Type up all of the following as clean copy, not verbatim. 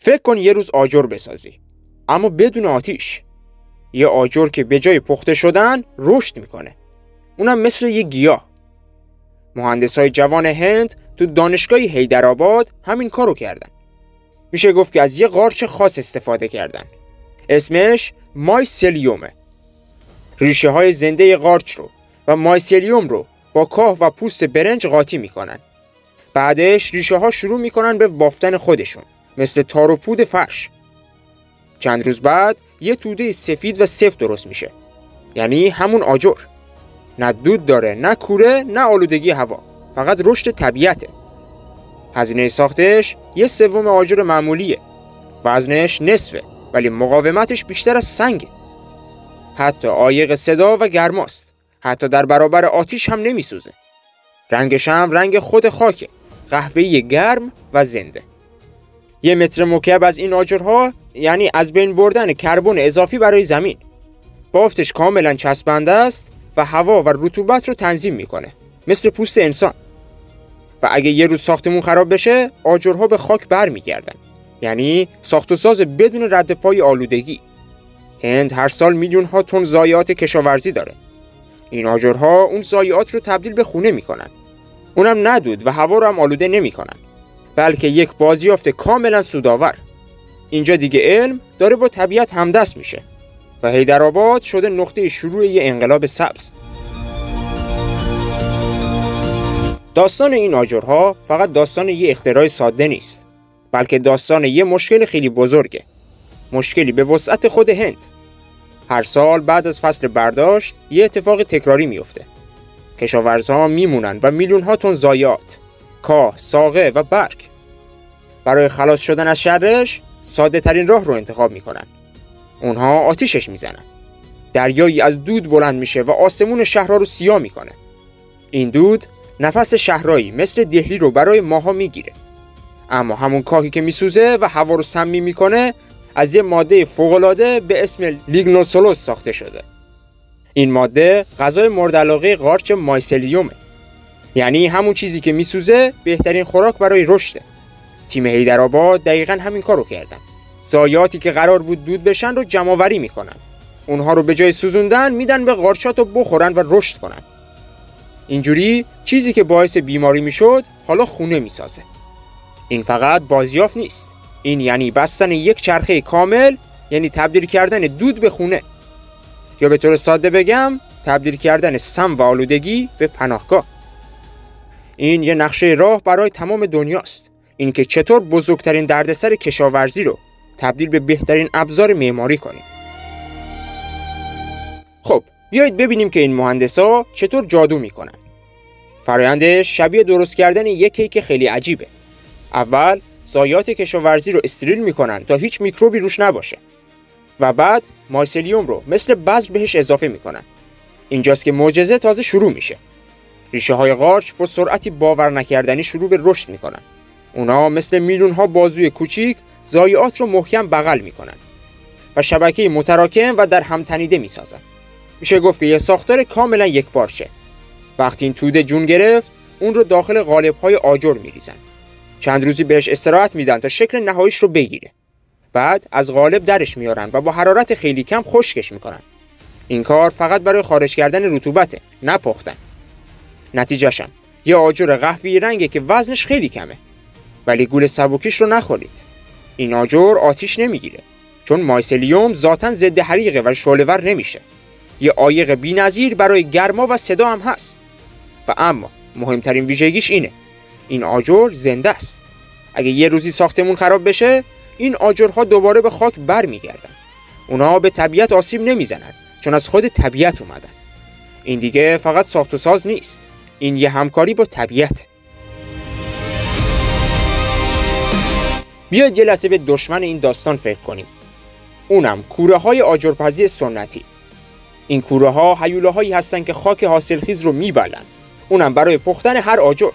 فکر کن یه روز آجر بسازی، اما بدون آتیش. یه آجر که به جای پخته شدن رشد میکنه، اونم مثل یه گیاه. مهندسای جوان هند تو دانشگاه حیدرآباد همین کارو کردن. میشه گفت که از یه قارچ خاص استفاده کردن، اسمش مایسیلیومه. ریشه های زنده قارچ رو و مایسیلیوم رو با کاه و پوست برنج قاطی میکنن. بعدش ریشه ها شروع میکنن به بافتن خودشون، مثل تار و پود فرش. چند روز بعد یه توده سفید و سفت درست میشه، یعنی همون آجر. نه دود داره، نه کوره، نه آلودگی هوا، فقط رشد طبیعته. هزینه ساختش 1/3 آجر معمولیه. وزنش نصفه، ولی مقاومتش بیشتر از سنگه. حتی عایق صدا و گرماست. حتی در برابر آتیش هم نمیسوزه. رنگش هم رنگ خود خاکه، قهوه‌ای گرم و زنده. 1 متر مکعب از این آجرها یعنی از بین بردن کربن اضافی برای زمین. بافتش کاملا چسبنده است و هوا و رطوبت رو تنظیم میکنه، مثل پوست انسان. و اگه یه روز ساختمون خراب بشه، آجرها به خاک برمیگردن، یعنی ساخت و ساز بدون رد پای آلودگی. هند هر سال میلیون‌ها تن ضایعات کشاورزی داره. این آجرها اون ضایعات رو تبدیل به خونه میکنن. اونم ندود و هوا رو هم آلوده نمیکنن، بلکه یک بازیافت کاملا سودآور. اینجا دیگه علم داره با طبیعت همدست میشه و حیدرآباد شده نقطه شروع یه انقلاب سبز. داستان این آجرها فقط داستان یه اختراع ساده نیست، بلکه داستان یه مشکل خیلی بزرگه. مشکلی به وسعت خود هند. هر سال بعد از فصل برداشت یه اتفاق تکراری میفته. کشاورزها میمونن و میلیون‌ها تن ضایعات، کاه، ساقه و برگ. برای خلاص شدن از شرش ساده ترین راه رو انتخاب میکنن. اونها آتیشش میزنن. دریایی از دود بلند میشه و آسمون شهرها رو سیاه میکنه. این دود نفس شهرایی مثل دهلی رو برای ماها میگیره. اما همون کاهی که میسوزه و هوا رو سمی میکنه از یه ماده فوق‌العاده به اسم لیگنوسولوز ساخته شده. این ماده غذای مورد علاقه قارچ مایسیلیومه. یعنی همون چیزی که میسوزه بهترین خوراک برای رشده. تیم حیدرآباد دقیقاً همین کارو کردن. ضایعاتی که قرار بود دود بشن رو جمع‌آوری میکنن. اونها رو به جای سوزوندن میدن به قارچ‌ها تا بخورن و رشد کنن. اینجوری چیزی که باعث بیماری میشد حالا خونه میسازه. این فقط بازیافت نیست. این یعنی بستن یک چرخه کامل، یعنی تبدیل کردن دود به خونه. یا به طور ساده بگم تبدیل کردن سم و آلودگی به پناهگاه. این یه نقشه راه برای تمام دنیاست. این که چطور بزرگترین دردسر کشاورزی رو تبدیل به بهترین ابزار معماری کنیم. خب بیایید ببینیم که این مهندسا چطور جادو میکنن. فرآیندش شبیه درست کردن یک کیک خیلی عجیبه. اول ضایعات کشاورزی رو استریل میکنن تا هیچ میکروبی روش نباشه و بعد مایسیلیوم رو مثل بذر بهش اضافه میکنن. اینجاست که معجزه تازه شروع میشه. ریشه های قارچ با سرعتی باور نکردنی شروع به رشد میکنن. اونا مثل میلیون ها بازوی کوچیک ضایعات رو محکم بغل میکنن و شبکه متراکم و در هم تنیده میسازن. میشه گفت که یه ساختار کاملا یکپارچه. وقتی این توده جون گرفت، اون رو داخل قالب‌های آجر میریزن. چند روزی بهش استراحت میدن تا شکل نهاییش رو بگیره. بعد از قالب درش میارن و با حرارت خیلی کم خشکش میکنن. این کار فقط برای خارج کردن رطوبته، نه پختن. نتیجه‌شم یه آجر قهوه‌ای رنگه که وزنش خیلی کمه. ولی گول سبوکیش رو نخورید. این آجر آتیش نمیگیره، چون مایسیلیوم ذاتاً ضد حریقه و شعله‌ور نمیشه. یه عایق بی‌نظیر برای گرما و صدا هم هست. و اما مهمترین ویژگیش اینه: این آجر زنده است. اگه یه روزی ساختمون خراب بشه، این آجرها دوباره به خاک برمیگردن. اونا به طبیعت آسیب نمیزنن، چون از خود طبیعت اومدن. این دیگه فقط ساخت و ساز نیست. این یه همکاری با طبیعت. بیاید یه لحظه به دشمن این داستان فکر کنیم. اونم کوره‌های آجرپزی سنتی. این کوره‌ها هیولاهایی هستن که خاک حاصلخیز رو میبلن. اونم برای پختن هر آجر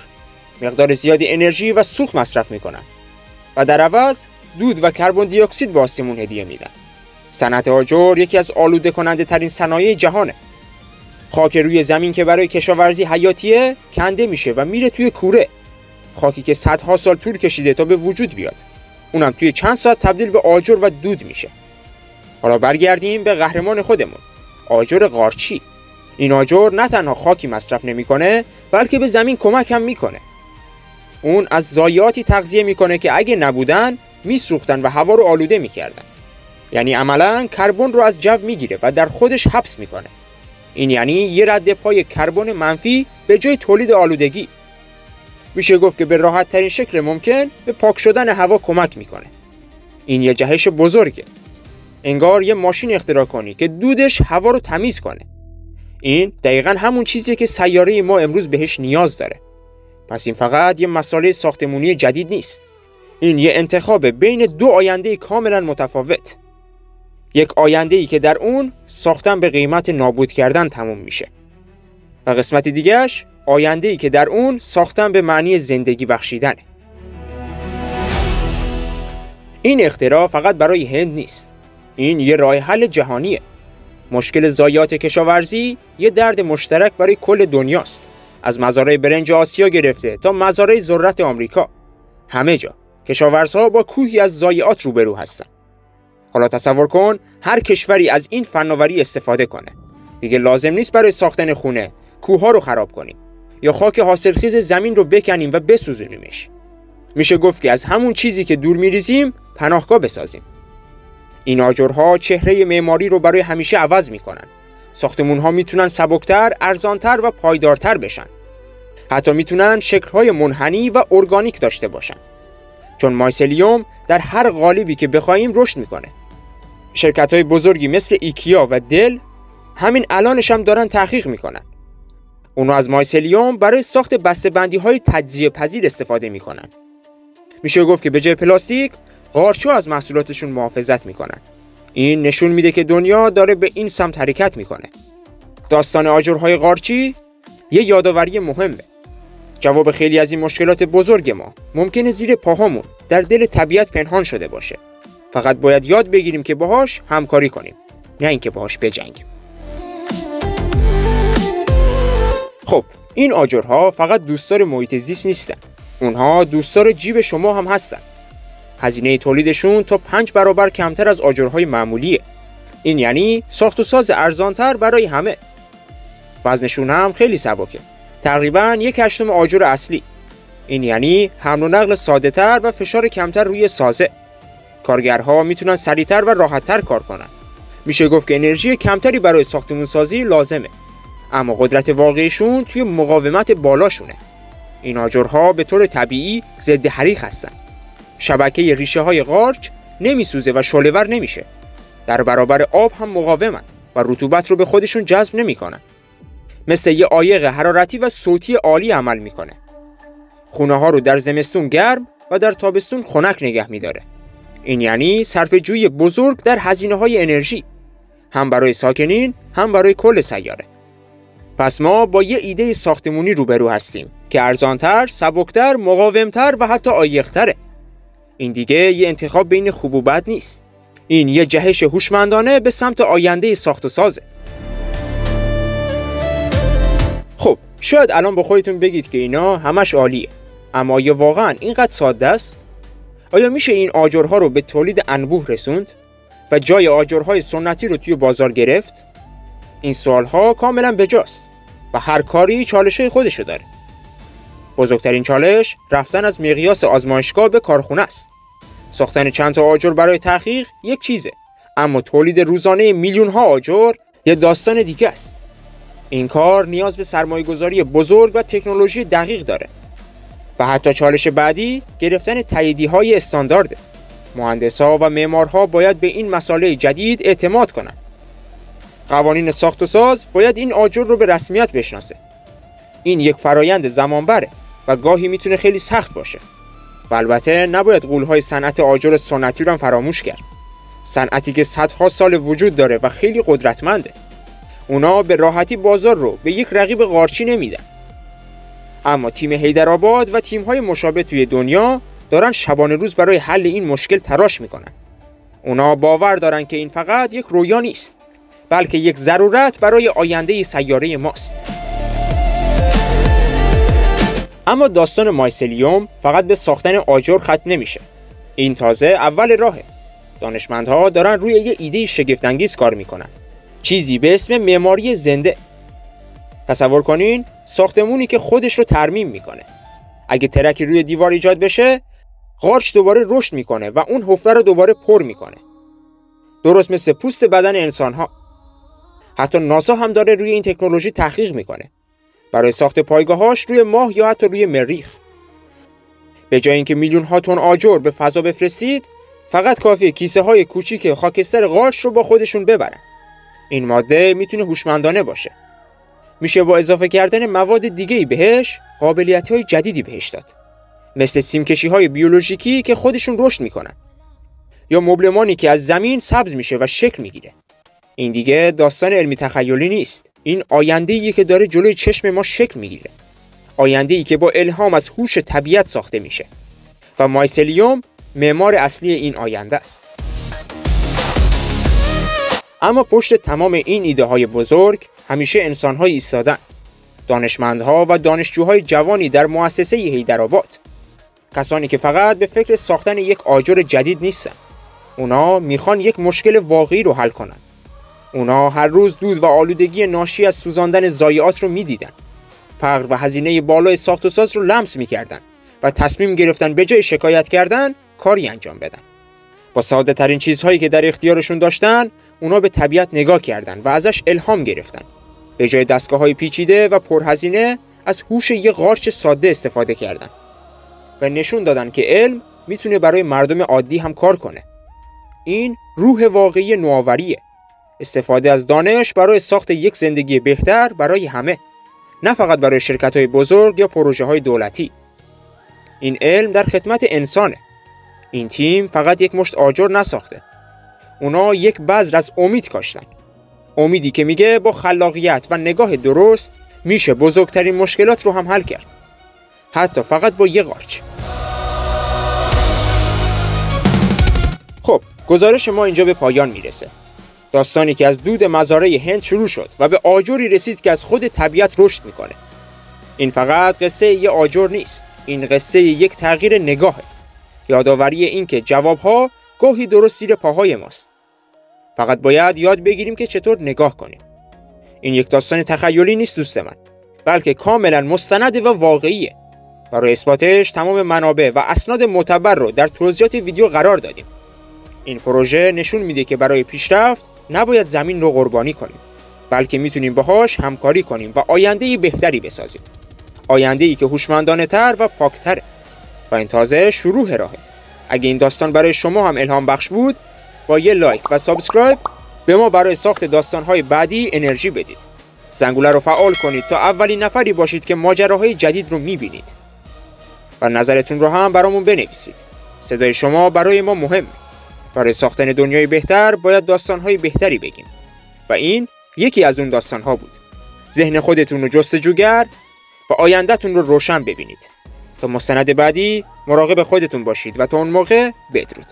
مقدار زیادی انرژی و سوخت مصرف میکنن و در عوض دود و کربن دی اکسید به آسمون هدیه میدن. صنعت آجر یکی از آلوده کننده ترین صنایع جهانه. خاک روی زمین که برای کشاورزی حیاتیه کنده میشه و میره توی کوره. خاکی که صدها سال طول کشیده تا به وجود بیاد. اونم توی چند ساعت تبدیل به آجر و دود میشه. حالا برگردیم به قهرمان خودمون، آجر قارچی. این آجر نه تنها خاکی مصرف نمیکنه بلکه به زمین کمک هم میکنه. اون از ضایعاتی تغذیه میکنه که اگه نبودن میسوختن و هوا رو آلوده میکردن. یعنی عملاً کربن رو از جو میگیره و در خودش حبس میکنه. این یعنی یه رد پای کربن منفی به جای تولید آلودگی. میشه گفت که به راحت ترین شکل ممکن به پاک شدن هوا کمک میکنه. این یه جهش بزرگه. انگار یه ماشین اختراع کنی که دودش هوا رو تمیز کنه. این دقیقاً همون چیزیه که سیاره ما امروز بهش نیاز داره. پس این فقط یه مسئله ساختمانی جدید نیست. این یه انتخاب بین دو آینده کاملاً متفاوت. یک آینده‌ای که در اون ساختن به قیمت نابود کردن تموم میشه و قسمت دیگه‌اش آینده‌ای که در اون ساختن به معنی زندگی بخشیدنه. این اختراع فقط برای هند نیست. این یه راه حل جهانیه. مشکل ضایعات کشاورزی یه درد مشترک برای کل دنیاست. از مزارع برنج آسیا گرفته تا مزارع ذرت آمریکا، همه جا کشاورزها با کوهی از ضایعات روبرو هستن. حالا تصور کن هر کشوری از این فناوری استفاده کنه. دیگه لازم نیست برای ساختن خونه کوه‌ها رو خراب کنیم یا خاک حاصلخیز زمین رو بکنیم و بسوزونیمش. میشه گفت که از همون چیزی که دور میریزیم پناهگاه بسازیم. این آجرها چهره معماری رو برای همیشه عوض میکنن. ساختمون‌ها میتونن سبکتر، ارزانتر و پایدارتر بشن. حتی میتونن شکل‌های منحنی و ارگانیک داشته باشن. چون مایسلیوم در هر قالبی که بخوایم رشد میکنه. شرکت‌های بزرگی مثل ایکیا و دل همین الانش هم دارن تحقیق میکنن. اونا از مایسلیوم برای ساخت بسته‌بندی‌های تجزیه پذیر استفاده میکنن. میشه گفت که به جای پلاستیک قارچ‌ها از محصولاتشون محافظت میکنن. این نشون میده که دنیا داره به این سمت حرکت میکنه. داستان آجرهای قارچی یه یادآوری مهمه. جواب خیلی از این مشکلات بزرگ ما ممکنه زیر پاهامون در دل طبیعت پنهان شده باشه. فقط باید یاد بگیریم که باهاش همکاری کنیم، نه اینکه باهاش بجنگیم. خب این آجرها فقط دوستدار محیط زیست نیستن. اونها دوستدار جیب شما هم هستن. هزینه تولیدشون تا 5 برابر کمتر از آجرهای معمولیه. این یعنی ساخت و ساز ارزانتر برای همه. وزنشون هم خیلی سبکه. تقریباً 1/8 آجر اصلی. این یعنی حمل و نقل ساده‌تر و فشار کمتر روی سازه. کارگرها میتونن سریعتر و راحت‌تر کار کنن. میشه گفت که انرژی کمتری برای ساختمون سازی لازمه. اما قدرت واقعیشون توی مقاومت بالاشونه. این آجرها به طور طبیعی ضد حریق هستن. شبکه ریشه‌های قارچ نمیسوزه و شعله‌ور نمیشه. در برابر آب هم مقاومن و رطوبت رو به خودشون جذب نمیکنن. مثل یه عایق حرارتی و صوتی عالی عمل میکنه. خونه ها رو در زمستون گرم و در تابستون خنک نگه میداره. این یعنی صرفه‌جویی بزرگ در هزینه‌های انرژی، هم برای ساکنین هم برای کل سیاره. پس ما با یه ایده ساختمونی روبرو هستیم که ارزانتر، سبکتر، مقاومتر و حتی عایق‌تره. این دیگه یه انتخاب بین خوب و بد نیست. این یه جهش هوشمندانه به سمت آینده ساخت و سازه. خب شاید الان با خودتون بگید که اینا همش عالیه، اما آیا واقعا اینقدر ساده است؟ آیا میشه این آجرها رو به تولید انبوه رسوند و جای آجرهای سنتی رو توی بازار گرفت؟ این سوالها کاملا بجاست و هر کاری چالش‌های خودشو داره. بزرگترین چالش رفتن از مقیاس آزمایشگاه به کارخونه است. ساختن چند تا آجر برای تحقیق یک چیزه، اما تولید روزانه میلیون‌ها آجر یه داستان دیگه است. این کار نیاز به سرمایه‌گذاری بزرگ و تکنولوژی دقیق داره. و حتی چالش بعدی گرفتن تاییدیه‌های استاندارده. مهندس‌ها و معمارها باید به این مسائل جدید اعتماد کنن. قوانین ساخت و ساز باید این آجر رو به رسمیت بشناسه. این یک فرایند زمانبره و گاهی میتونه خیلی سخت باشه. و البته نباید غول‌های صنعت آجر سنتی رو هم فراموش کرد. صنعتی که صدها سال وجود داره و خیلی قدرتمنده. اونا به راحتی بازار رو به یک رقیب قارچی نمیدن. اما تیم حیدرآباد و تیم‌های مشابه توی دنیا دارن شبانه روز برای حل این مشکل تلاش میکنن. اونا باور دارن که این فقط یک رویا نیست، بلکه یک ضرورت برای آینده سیاره ماست. اما داستان مایسلیوم فقط به ساختن آجر ختم نمیشه. این تازه اول راهه. دانشمندها دارن روی یه ایده شگفت‌انگیز کار میکنن. چیزی به اسم معماری زنده. تصور کنین ساختمونی که خودش رو ترمیم میکنه. اگه ترکی روی دیوار ایجاد بشه، قارچ دوباره رشد میکنه و اون حفره رو دوباره پر میکنه. درست مثل پوست بدن انسان‌ها. حتی ناسا هم داره روی این تکنولوژی تحقیق میکنه برای ساخت پایگاهاش روی ماه یا حتی روی مریخ. به جای اینکه میلیون ها تن آجر به فضا بفرستید، فقط کافیه کیسه های کوچیک خاکستر قارچ رو با خودشون ببرن. این ماده میتونه هوشمندانه باشه. میشه با اضافه کردن مواد دیگه‌ای بهش قابلیت‌های جدیدی بهش داد. مثل سیمکشی‌های بیولوژیکی که خودشون رشد میکنن. یا مبلمانی که از زمین سبز میشه و شکل میگیره. این دیگه داستان علمی تخیلی نیست. این آینده‌ایه که داره جلوی چشم ما شکل میگیره. آینده‌ای که با الهام از هوش طبیعت ساخته میشه. و مایسلیوم معمار اصلی این آینده است. اما پشت تمام این ایده های بزرگ همیشه انسان های ایستادن. دانشمندها و دانشجوهای جوانی در مؤسسه حیدرآباد. کسانی که فقط به فکر ساختن یک آجر جدید نیستن. اونا میخوان یک مشکل واقعی رو حل کنن. اونا هر روز دود و آلودگی ناشی از سوزاندن ضایعات رو میدیدن. فقر و هزینه بالای ساخت و ساز رو لمس میکردن و تصمیم گرفتن به جای شکایت کردن کاری انجام بدن. با ساده ترین چیزهایی که در اختیارشون داشتن، اونا به طبیعت نگاه کردن و ازش الهام گرفتن. به جای دستگاه‌های پیچیده و پرهزینه، از هوش یک قارچ ساده استفاده کردن و نشون دادن که علم میتونه برای مردم عادی هم کار کنه. این روح واقعی نوآوریه. استفاده از دانش برای ساخت یک زندگی بهتر برای همه، نه فقط برای شرکت‌های بزرگ یا پروژه‌های دولتی. این علم در خدمت انسانه. این تیم فقط یک مشت آجر نساخته. اونا یک بذر از امید کاشتن. امیدی که میگه با خلاقیت و نگاه درست میشه بزرگترین مشکلات رو هم حل کرد. حتی فقط با یک قارچ. خب، گزارش ما اینجا به پایان میرسه. داستانی که از دود مزارع هند شروع شد و به آجری رسید که از خود طبیعت رشد میکنه. این فقط قصه یه آجر نیست. این قصه یک تغییر نگاهه. یادآوری این که جوابها گاهی درست زیر پاهای ماست. فقط باید یاد بگیریم که چطور نگاه کنیم. این یک داستان تخیلی نیست دوست من، بلکه کاملا مستند و واقعیه. برای اثباتش تمام منابع و اسناد معتبر رو در توضیحات ویدیو قرار دادیم. این پروژه نشون میده که برای پیشرفت نباید زمین رو قربانی کنیم، بلکه میتونیم باهاش همکاری کنیم و آینده‌ای بهتری بسازیم. آینده‌ای که هوشمندانه‌تر و پاک‌تره. و این تازه شروع راهه. اگه این داستان برای شما هم الهام بخش بود، با یه لایک و سابسکرایب به ما برای ساخت داستان‌های بعدی انرژی بدید. زنگوله رو فعال کنید تا اولین نفری باشید که ماجراهای جدید رو می‌بینید. و نظرتون رو هم برامون بنویسید. صدای شما برای ما مهمه. برای ساختن دنیای بهتر باید داستان‌های بهتری بگیم. و این یکی از اون داستان‌ها بود. ذهن خودتون رو جستجوگر و آینده‌تون رو روشن ببینید. تا مستند بعدی مراقب خودتون باشید و تا اون موقع بدرود.